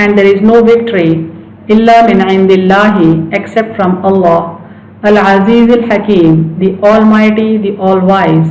and there is no victory, illa min indillahi, except from Allah, al-Aziz al-Hakim, the Almighty, the All-Wise.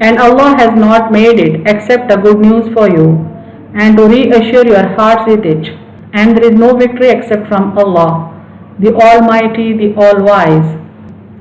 And Allah has not made it except a good news for you, and to reassure your hearts with it. And there is no victory except from Allah, the Almighty, the All-Wise.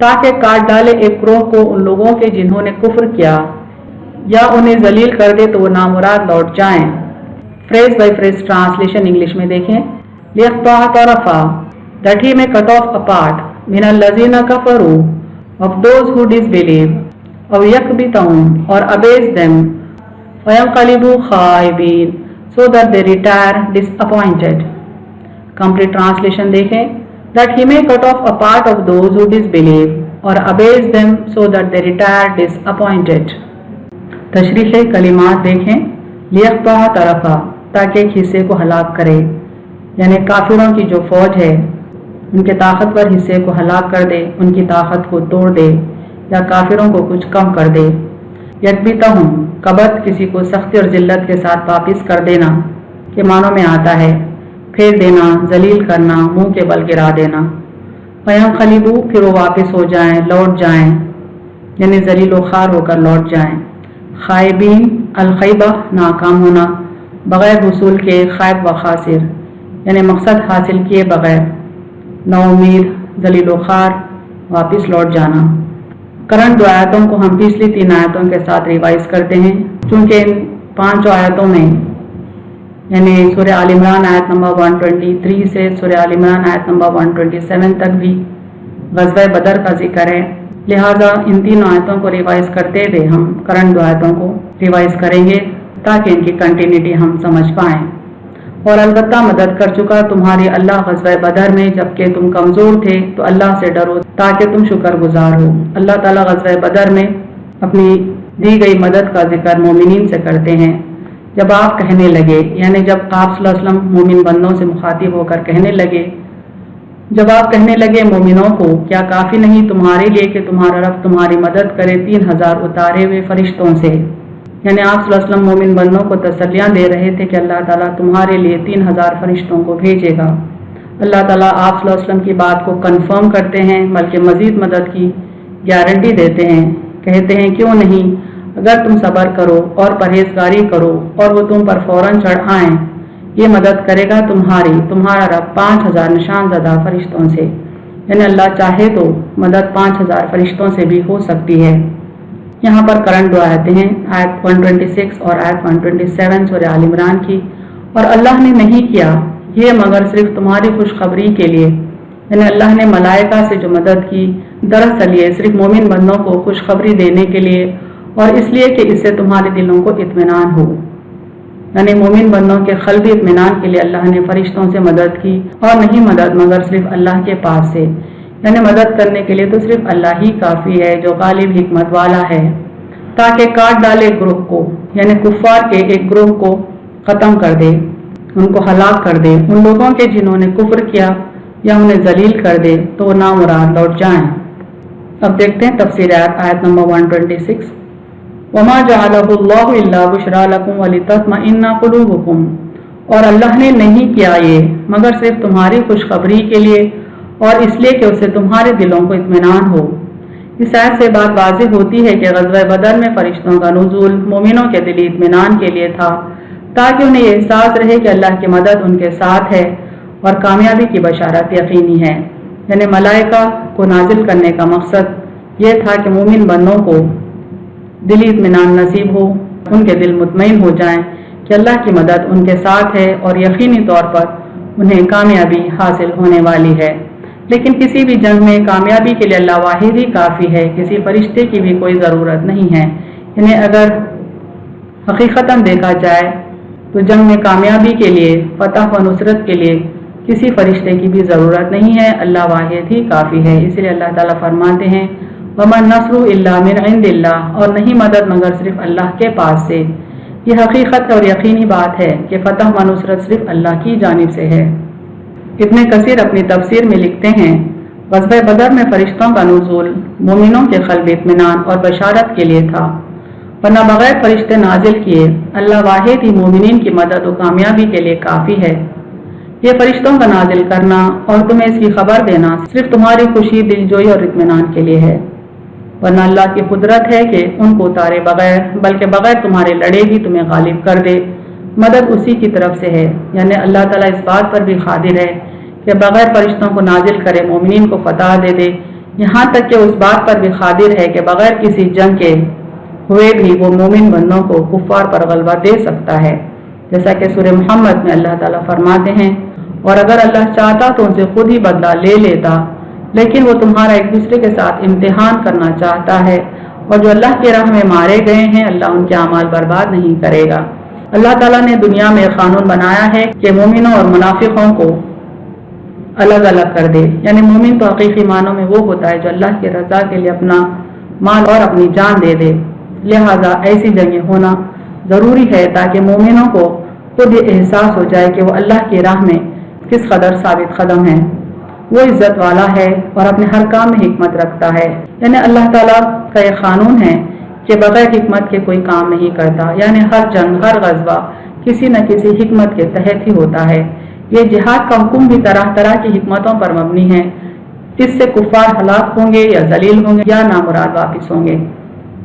تاکہ کاٹ ڈالے ایک گروہ کو ان لوگوں کے جنہوں نے کفر کیا یا انہیں ذلیل کر دے تو وہ نامراد لوٹ جائیں۔ Phrase by phrase translation English میں دیکھیں۔ لیقطع طرفا that he may cut off a part من الذین کفروا of those who disbelieve or يكبتهم or abase them فينقلبوا خائبین so that they retire disappointed۔ Complete translation دیکھیں۔ that he may cut off a part of those who disbelieve or abase them so that they retire disappointed۔ تشریح کلمات دیکھیں۔ لیقطع طرفا تاکہ ایک حصے کو ہلاک کرے، یعنی کافروں کی جو فوج ہے ان کے طاقتور حصے کو ہلاک کر دے، ان کی طاقت کو توڑ دے یا کافروں کو کچھ کم کر دے۔ یکبتہم قبض کسی کو سختی اور ذلت کے ساتھ واپس کر دینا کے معنوں میں آتا ہے، پھیر دینا، ذلیل کرنا، منہ کے بل گرا دینا۔ فینقلبوا پھر وہ واپس ہو جائیں، لوٹ جائیں، یعنی ذلیل و خوار ہو کر لوٹ جائیں۔ خائبین الخیبہ ناکام ہونا، بغیر حصول کے خائب و خاسر، یعنی مقصد حاصل کیے بغیر نا امید، ذلیل و خوار، واپس لوٹ جانا۔ کرنٹ 2 آیتوں کو ہم پچھلی 3 آیتوں کے ساتھ ریوائز کرتے ہیں، چونکہ ان 5 آیتوں میں یعنی سورہ آل عمران آیت نمبر 123 سے سورہ آل عمران آیت نمبر 127 تک بھی غزوہ بدر کا ذکر ہے، لہٰذا ان 3 آیتوں کو ریوائز کرتے ہوئے ہم کرنٹ 2 آیتوں کو ریوائز کریں گے تاکہ ان کی کنٹینیوٹی ہم سمجھ پائیں۔ اور البتہ مدد کر چکا تمہاری اللہ غزوہ بدر میں جبکہ تم کمزور تھے، تو اللہ سے ڈرو تاکہ تم شکر گزار ہو۔ اللہ تعالیٰ غزوہ بدر میں اپنی دی گئی مدد کا ذکر مومنین سے کرتے ہیں۔ جب آپ کہنے لگے، یعنی جب آپ صلی اللہ علیہ وسلم مومن بندوں سے مخاطب ہو کر کہنے لگے، جب آپ کہنے لگے مومنوں کو، کیا کافی نہیں تمہارے لیے کہ تمہارا رب تمہاری مدد کرے 3000 اتارے ہوئے فرشتوں سے، یعنی آپ صلی اللہ علیہ وسلم مومن بندوں کو تسلیاں دے رہے تھے کہ اللہ تعالیٰ تمہارے لیے 3000 فرشتوں کو بھیجے گا۔ اللہ تعالیٰ آپ صلی اللہ علیہ وسلم کی بات کو کنفرم کرتے ہیں، بلکہ مزید مدد کی گارنٹی دیتے ہیں، کہتے ہیں کیوں نہیں، اگر تم صبر کرو اور پرہیزگاری کرو اور وہ تم پر فوراً چڑھ آئیں، یہ مدد کرے گا تمہارا رب 5000 نشان زدہ فرشتوں سے، یعنی اللہ چاہے تو مدد 5000 فرشتوں سے بھی ہو سکتی ہے۔ یہاں پر کرنٹ 2 آیتیں ہیں، آیت 126 اور آیت 127 سورہ آل عمران کی۔ اور اللہ نے نہیں کیا یہ مگر صرف تمہاری خوشخبری کے لیے، یعنی اللہ نے ملائکہ سے جو مدد کی دراصل یہ صرف مومن بندوں کو خوشخبری دینے کے لیے اور اس لیے کہ اس سے تمہارے دلوں کو اطمینان ہو، یعنی مومن بندوں کے قلبی اطمینان کے لیے اللہ نے فرشتوں سے مدد کی، اور نہیں مدد مگر صرف اللہ کے پاس سے، یعنی مدد کرنے کے لیے تو صرف اللہ ہی کافی ہے جو غالب حکمت والا ہے، تاکہ کاٹ ڈالے گروہ کو، یعنی کفار کے ایک گروہ کو ختم کر دے، ان کو ہلاک کر دے، ان لوگوں کے جنہوں نے کفر کیا یا انہیں ذلیل کر دے تو وہ نامراد لوٹ جائیں۔ اب دیکھتے ہیں تفسیر آیت نمبر 126۔ وما جعلہ اللہ الا بشرا لکم ولتطمئن قلوبکم، اور اللہ نے نہیں کیا یہ مگر صرف تمہاری خوشخبری کے لیے اور اس لیے کہ اسے تمہارے دلوں کو اطمینان ہو۔ اس آیت سے بات واضح ہوتی ہے کہ غزوہ بدر میں فرشتوں کا نزول مومنوں کے دلی اطمینان کے لیے تھا، تاکہ انہیں یہ احساس رہے کہ اللہ کی مدد ان کے ساتھ ہے اور کامیابی کی بشارت یقینی ہے۔ یعنی ملائکہ کو نازل کرنے کا مقصد یہ تھا کہ مومن بندوں کو دلی اطمینان نصیب ہو، ان کے دل مطمئن ہو جائیں کہ اللہ کی مدد ان کے ساتھ ہے اور یقینی طور پر انہیں کامیابی حاصل ہونے والی ہے۔ لیکن کسی بھی جنگ میں کامیابی کے لیے اللہ واحد ہی کافی ہے، کسی فرشتے کی بھی کوئی ضرورت نہیں ہے۔ یعنی اگر حقیقتاً دیکھا جائے تو جنگ میں کامیابی کے لیے، فتح و نصرت کے لیے کسی فرشتے کی بھی ضرورت نہیں ہے، اللہ واحد ہی کافی ہے۔ اس لیے اللہ تعالیٰ فرماتے ہیں وَمَا النَّصْرُ إِلَّا مِنْ عِنْدِ اللَّهِ، اور نہیں مدد مگر صرف اللہ کے پاس سے۔ یہ حقیقت اور یقینی بات ہے کہ فتح و نصرت صرف اللہ کی جانب سے ہے۔ ابن کثیر اپنی تفسیر میں لکھتے ہیں غزوہ بدر میں فرشتوں کا نزول مومنوں کے قلب اطمینان اور بشارت کے لیے تھا، ورنہ بغیر فرشتے نازل کیے اللہ واحد ہی مومنین کی مدد و کامیابی کے لیے کافی ہے۔ یہ فرشتوں کا نازل کرنا اور تمہیں اس کی خبر دینا صرف تمہاری خوشی، دلجوئی اور اطمینان کے لیے ہے، ورنہ اللہ کی قدرت ہے کہ ان کو اتارے بغیر بلکہ بغیر تمہارے لڑے بھی تمہیں غالب کر دے۔ مدد اسی کی طرف سے ہے، یعنی اللہ تعالیٰ اس بات پر بھی قادر ہے کہ بغیر فرشتوں کو نازل کرے مومنین کو فتح دے دے، یہاں تک کہ اس بات پر بھی قادر ہے کہ بغیر کسی جنگ کے ہوئے بھی وہ مومن بندوں کو کفار پر غلبہ دے سکتا ہے، جیسا کہ سورہ محمد میں اللہ تعالیٰ فرماتے ہیں، اور اگر اللہ چاہتا تو ان سے خود ہی بدلہ لے لیتا، لیکن وہ تمہارا ایک دوسرے کے ساتھ امتحان کرنا چاہتا ہے، اور جو اللہ کی راہ میں مارے گئے ہیں اللہ ان کے اعمال برباد نہیں کرے گا۔ اللہ تعالیٰ نے دنیا میں قانون بنایا ہے کہ مومنوں اور منافقوں کو الگ الگ کر دے، یعنی مومن تو حقیقی معنوں میں وہ ہوتا ہے جو اللہ کی رضا کے لیے اپنا مال اور اپنی جان دے دے، لہذا ایسی جنگیں ہونا ضروری ہے تاکہ مومنوں کو خود یہ احساس ہو جائے کہ وہ اللہ کی راہ میں کس قدر ثابت قدم ہے، وہ عزت والا ہے اور اپنے ہر کام میں حکمت رکھتا ہے۔ یعنی اللہ تعالیٰ کا یہ قانون ہے کہ بغیر حکمت کے کوئی کام نہیں کرتا، یعنی ہر جنگ ہر غزوہ کسی نہ کسی حکمت کے تحت ہی ہوتا ہے۔ یہ جہاد کا حکم بھی طرح طرح کی حکمتوں پر مبنی ہے، اس سے کفار ہلاک ہوں گے یا ذلیل ہوں گے یا نامراد واپس ہوں گے۔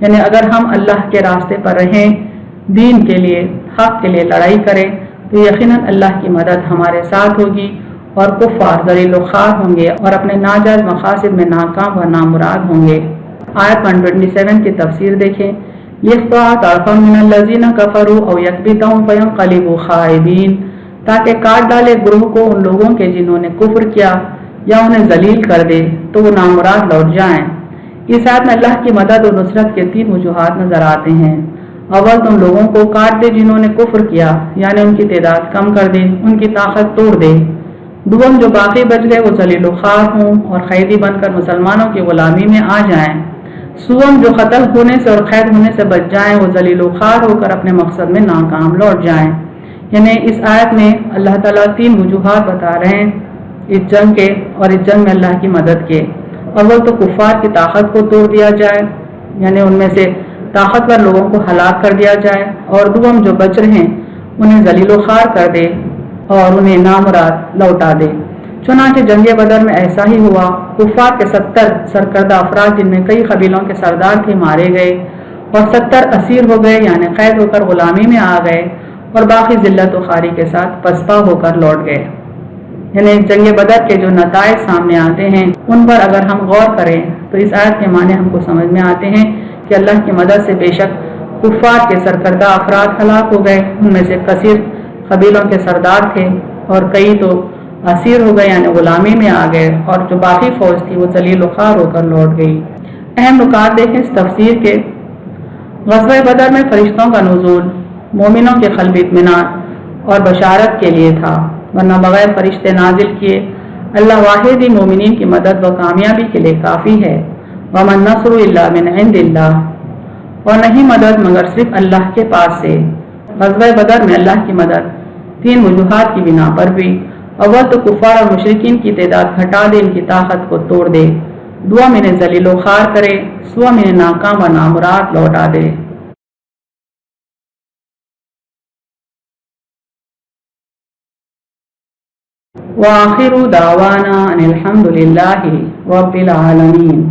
یعنی اگر ہم اللہ کے راستے پر رہیں، دین کے لیے حق کے لیے لڑائی کریں تو یقیناً اللہ کی مدد ہمارے ساتھ ہوگی اور کفار ذلیل و خوار ہوں گے اور اپنے ناجائز مقاصد میں ناکام و نامراد ہوں گے۔ آیت 127 کی تفسیر دیکھیں، لِيَقْطَعَ طَرْفًا مِنَ الَّذِينَ كَفَرُوا أَوْ يَكْبِتَهُمْ فَيَنقَلِبُوا خَائِبِينَ، تاکہ کاٹ ڈالے گروہ کو ان لوگوں کے جنہوں نے کفر کیا یا انہیں ذلیل کر دے تو وہ نامراد لوٹ جائیں۔ اس آیت میں اللہ کی مدد اور نصرت کے 3 وجوہات نظر آتے ہیں۔ اول تو ان لوگوں کو کاٹ دے جنہوں نے کفر کیا، یعنی ان کی تعداد کم کر دے، ان کی طاقت توڑ دے۔ دوم جو باقی بچ گئے وہ ذلیل و خوار ہوں اور قیدی بن کر مسلمانوں کی غلامی میں آ جائیں۔ سوم جو قتل ہونے سے اور قید ہونے سے بچ جائیں وہ ذلیل و خوار ہو کر اپنے مقصد میں ناکام لوٹ جائیں۔ یعنی اس آیت میں اللہ تعالیٰ 3 وجوہات بتا رہے ہیں اس جنگ کے اور اس جنگ میں اللہ کی مدد کے۔ اول تو کفار کی طاقت کو توڑ دیا جائے، یعنی ان میں سے طاقتور لوگوں کو ہلاک کر دیا جائے، اور دوم جو بچ رہے ہیں انہیں ذلیل و خوار کر دے اور انہیں نامراد لوٹا دے۔ چنانچہ جنگ بدر میں ایسا ہی ہوا، کفار کے 70 سرکردہ افراد جن میں کئی قبیلوں کے سردار تھے مارے گئے اور 70 اسیر ہو گئے، یعنی قید ہو کر غلامی میں آ گئے، اور باقی ذلت و خواری کے ساتھ پسپا ہو کر لوٹ گئے۔ یعنی جنگ بدر کے جو نتائج سامنے آتے ہیں ان پر اگر ہم غور کریں تو اس آیت کے معنی ہم کو سمجھ میں آتے ہیں کہ اللہ کی مدد سے بے شک کفار کے سرکردہ افراد ہلاک ہو گئے، ان میں سے کثیر قبیلوں کے سردار تھے اور کئی تو اسیر ہو گئے یعنی غلامی میں آ گئے، اور جو باقی فوج تھی وہ ذلیل و خوار ہو کر لوٹ گئی۔ اہم نکات دیکھیں اس تفسیر کے۔ غزوہ بدر میں فرشتوں کا نزول مومنوں کے قلبی اطمینان اور بشارت کے لیے تھا، ورنہ بغیر فرشتے نازل کیے اللہ واحد ہی مومنین کی مدد و کامیابی کے لیے کافی ہے۔ وَمَا النَّصْرُ إِلَّا مِنْ عِنْدِ اللَّهِ، اور نہیں مدد مگر صرف اللہ کے پاس سے۔ غزوہ بدر میں اللہ کی مدد 3 وجوہات کی بنا پر بھی۔ اول تو کفار اور مشرکین کی تعداد گھٹا دے، ان کی طاقت کو توڑ دے۔ دوم انہیں ذلیل و خوار کرے، سوم انہیں ناکام و نامراد لوٹا دے۔ وآخر دعوانا ان الحمد للہ رب العالمین۔